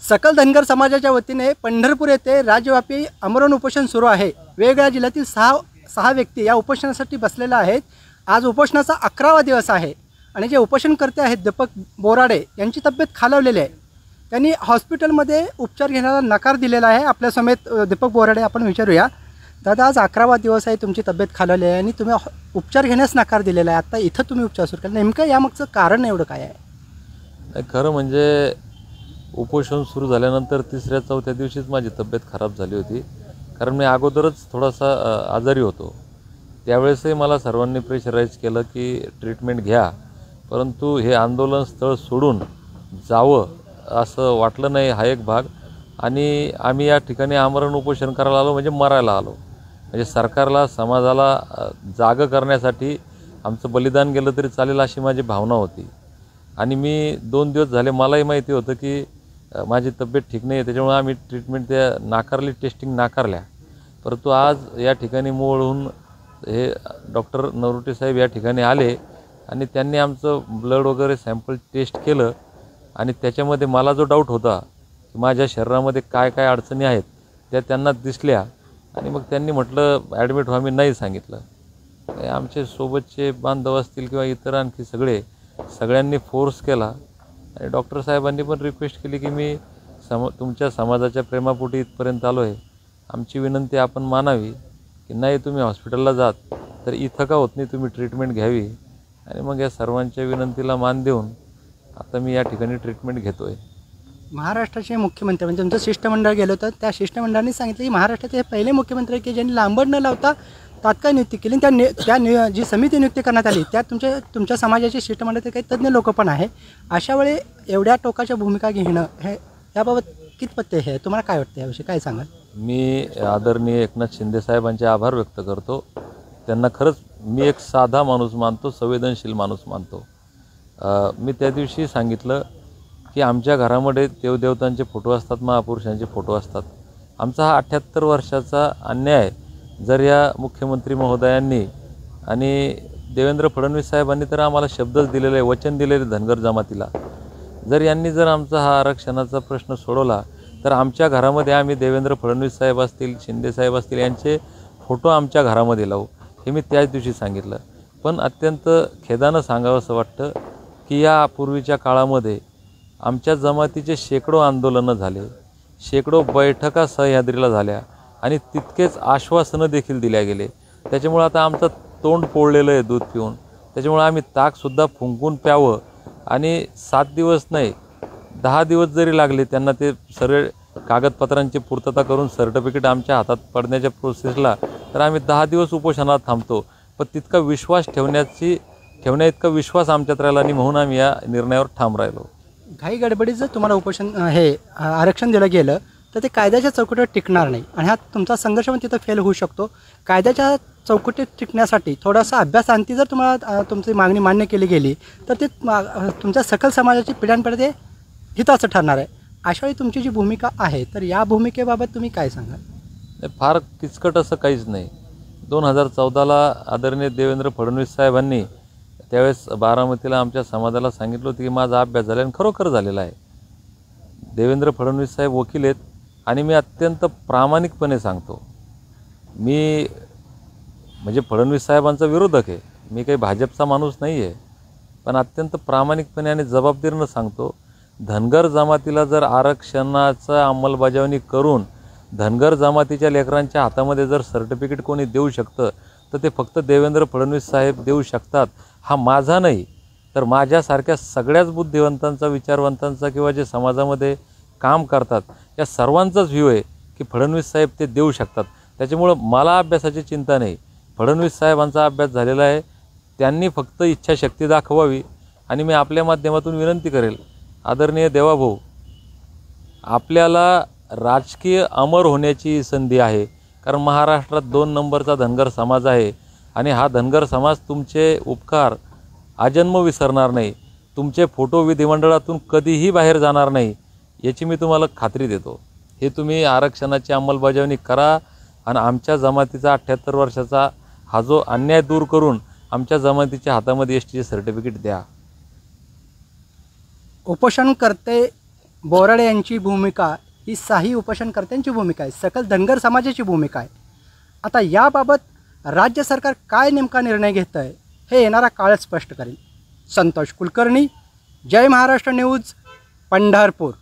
सकल धनगर समाजाच्या वतीने पंढरपूर येथे राज्यव्यापी आमरण उपोषण सुरू आहे। वेगवेगळ्या जिल्ह्यातील सहा व्यक्ती या उपोषणासाठी बसलेल्या आहेत। आज उपोषणाचा 11वा दिवस आहे आणि जे उपोषणकर्ते आहेत दीपक बोराडे यांची तब्येत खालावलेली आहे। त्यांनी हॉस्पिटलमध्ये उपचार घेण्याला नकार दिलेला आहे। आपल्या समेत दीपक बोराडे आपण विचारूया, दादा आज 11वा दिवस आहे, तुमची तब्येत खालावली आहे आणि तुम्ही उपचार घेण्यास नकार दिलेला आहे। आता इथं तुम्ही उपचार सुरू केला, नेमकं यामागचं कारण एवढं काय आहे? खरं म्हणजे उपोषण सुरू झाल्यानंतर तिसऱ्या चौथ्या दिवशीच माझी तब्येत खराब झाली होती, कारण मी अगोदरच थोडासा आजारी होतो। त्यावेळेसही मला सर्वांनी प्रेशराईज केलं की ट्रीटमेंट घ्या, परंतु हे आंदोलन स्थळ सोडून जावं असं वाटलं नाही हा एक भाग। आणि आम्ही या ठिकाणी आमरण उपोषण करायला आलो म्हणजे मरायला आलो, म्हणजे सरकारला समाजाला जागं करण्यासाठी आमचं बलिदान गेलं तरी चालेल अशी माझी भावना होती। आणि मी 2 दिवस झाले मलाही माहिती होतं की माझी तब्येत ठीक नाही आहे, त्याच्यामुळे आम्ही ट्रीटमेंट त्या नाकारली, टेस्टिंग नाकारल्या। परंतु आज या ठिकाणी मूळहून हे डॉक्टर नवरोटे साहेब या ठिकाणी आले आणि त्यांनी आमचं ब्लड वगैरे सॅम्पल टेस्ट केलं आणि त्याच्यामध्ये मला जो डाऊट होता की माझ्या शरीरामध्ये काय काय अडचणी आहेत त्या त्यांना दिसल्या आणि मग त्यांनी म्हटलं ॲडमिट व्हा। मी नाही सांगितलं। आमचे सोबतचे बांधव असतील किंवा इतर आणखी सगळ्यांनी फोर्स केला आणि डॉक्टर साहेबांनी पण रिक्वेस्ट केली की मी तुमच्या समाजाच्या प्रेमापोटी इथपर्यंत आलो आहे, आमची विनंती आपण मानावी की नाही तुम्ही हॉस्पिटलला जात तर इथं का होत नाही, तुम्ही ट्रीटमेंट घ्यावी। आणि मग या सर्वांच्या विनंतीला मान देऊन आता मी या ठिकाणी ट्रीटमेंट घेतो आहे। महाराष्ट्राचे मुख्यमंत्री म्हणजे तुमचं शिष्टमंडळ गेलं होतं, त्या शिष्टमंडळाने सांगितलं की महाराष्ट्राचे हे पहिले मुख्यमंत्री की ज्यांनी लांबड न लावता तात्काळ नियुक्ती केली। त्या जी समिती नियुक्ती करण्यात आली त्यात तुमच्या समाजाचे शिष्टमंडळाचे काही तज्ज्ञ लोक पण आहे। अशा वेळी एवढ्या टोकाच्या भूमिका घेणं हे याबाबत कितपत हे तुम्हाला काय वाटतं, याविषयी काय सांगाल? मी आदरणीय एकनाथ शिंदे साहेबांचे आभार व्यक्त करतो। त्यांना खरंच मी एक साधा माणूस मानतो, संवेदनशील माणूस मानतो। मी त्या दिवशी सांगितलं की आमच्या घरामध्ये देवदेवतांचे फोटो असतात, महापुरुषांचे फोटो असतात। आमचा हा 78 वर्षाचा अन्याय जर या मुख्यमंत्री महोदयांनी आणि देवेंद्र फडणवीस साहेबांनी तर आम्हाला शब्दच दिलेले आहे, वचन दिलेले धनगर जमातीला, जर यांनी जर आमचा हा आरक्षणाचा प्रश्न सोडवला तर आमच्या घरामध्ये आम्ही देवेंद्र फडणवीस साहेब असतील, शिंदे साहेब असतील यांचे फोटो आमच्या घरामध्ये लावू, हे मी त्याच दिवशी सांगितलं। पण अत्यंत खेदानं सांगावंसं वाटतं की या पूर्वीच्या काळामध्ये आमच्या जमातीचे शेकडो आंदोलनं झाले, शेकडो बैठका सह्याद्रीला झाल्या आणि तितकेच आश्वासनं देखील दिल्या गेले। त्याच्यामुळे आता आमचं तोंड पोळलेलं आहे दूध पिऊन, त्याच्यामुळे आम्ही ताकसुद्धा फुंकून प्यावं आणि 7 दिवस नाही 10 दिवस जरी लागले त्यांना ते सर्व कागदपत्रांची पूर्तता करून सर्टिफिकेट आमच्या हातात पडण्याच्या प्रोसेसला, तर आम्ही 10 दिवस उपोषणाला थांबतो। पण तितका विश्वास ठेवण्याइतका विश्वास आमच्यात राहिला आणि म्हणून आम्ही या निर्णयावर ठाम राहिलो। घाई गडबडीत जर तुम्हाला उपोषण हे आरक्षण दिलं गेलं तर ते कायद्याच्या चौकटीवर टिकणार नाही आणि हा तुमचा संघर्ष पण तिथं फेल होऊ शकतो। कायद्याच्या चौकटीत टिकण्यासाठी थोडासा अभ्यासांती जर तुम्हाला तुमची मागणी मान्य केली गेली तर ते तुमच्या सकल समाजाची पिढ्यानपिढ्या ते हिताचं ठरणार आहे। अशावेळी तुमची जी भूमिका आहे तर या भूमिकेबाबत तुम्ही काय सांगाल? फार किचकट असं काहीच नाही। 2014ला आदरणीय देवेंद्र फडणवीस साहेबांनी त्यावेळेस बारामतीला आमच्या समाजाला सांगितलं होतं की माझा अभ्यास झाला आणि खरोखर झालेला आहे। देवेंद्र फडणवीस साहेब वकील आहेत आणि मी अत्यंत प्रामाणिकपणे सांगतो, मी म्हणजे फडणवीस साहेबांचा विरोधक आहे, मी काही भाजपचा माणूस नाही आहे, पण अत्यंत प्रामाणिकपणे आणि जबाबदारीनं सांगतो, धनगर जमातीला जर आरक्षणाचा अंमलबजावणी करून धनगर जमातीच्या लेकरांच्या हातामध्ये जर सर्टिफिकेट कोणी देऊ शकतं तर ते फक्त देवेंद्र फडणवीस साहेब देऊ शकतात। हा माझा नाही तर माझ्यासारख्या सगळ्याच बुद्धिवंतांचा, विचारवंतांचा किंवा जे समाजामध्ये काम करतात या सर्वांचाच व्ह्यू आहे की फडणवीस साहेब ते देऊ शकतात। त्याच्यामुळं मला अभ्यासाची चिंता नाही, फडणवीस साहेबांचा अभ्यास झालेला आहे, त्यांनी फक्त इच्छाशक्ती दाखवावी। आणि मी आपल्या माध्यमातून विनंती करेल, आदरणीय देवाभाऊ, आपल्याला राजकीय अमर होण्याची संधी आहे, कारण महाराष्ट्रात 2 नंबरचा धनगर समाज आहे आणि हा धनगर समाज तुमचे उपकार आजन्म विसरणार नाही, तुमचे फोटो विधिमंडळातून कधीही बाहेर जाणार नाही याची मी तुम्हाला खात्री देतो। हे तुम्ही आरक्षणाची अंमलबजावणी करा आणि आमच्या जमातीचा 78 वर्षाचा हा जो अन्याय दूर करून आमच्या जमातीच्या हातामध्ये एसटीचे सर्टिफिकेट द्या। उपोषणकर्ते बोराडे यांची भूमिका ही साही उपोषणकर्त्यांची भूमिका आहे, सकल धनगर समाजाची भूमिका आहे. आता याबाबत राज्य सरकार काय नेमका निर्णय घेतं आहे हे येणारा काळच स्पष्ट करेल. संतोष कुलकर्णी, जय महाराष्ट्र न्यूज, पंढरपूर.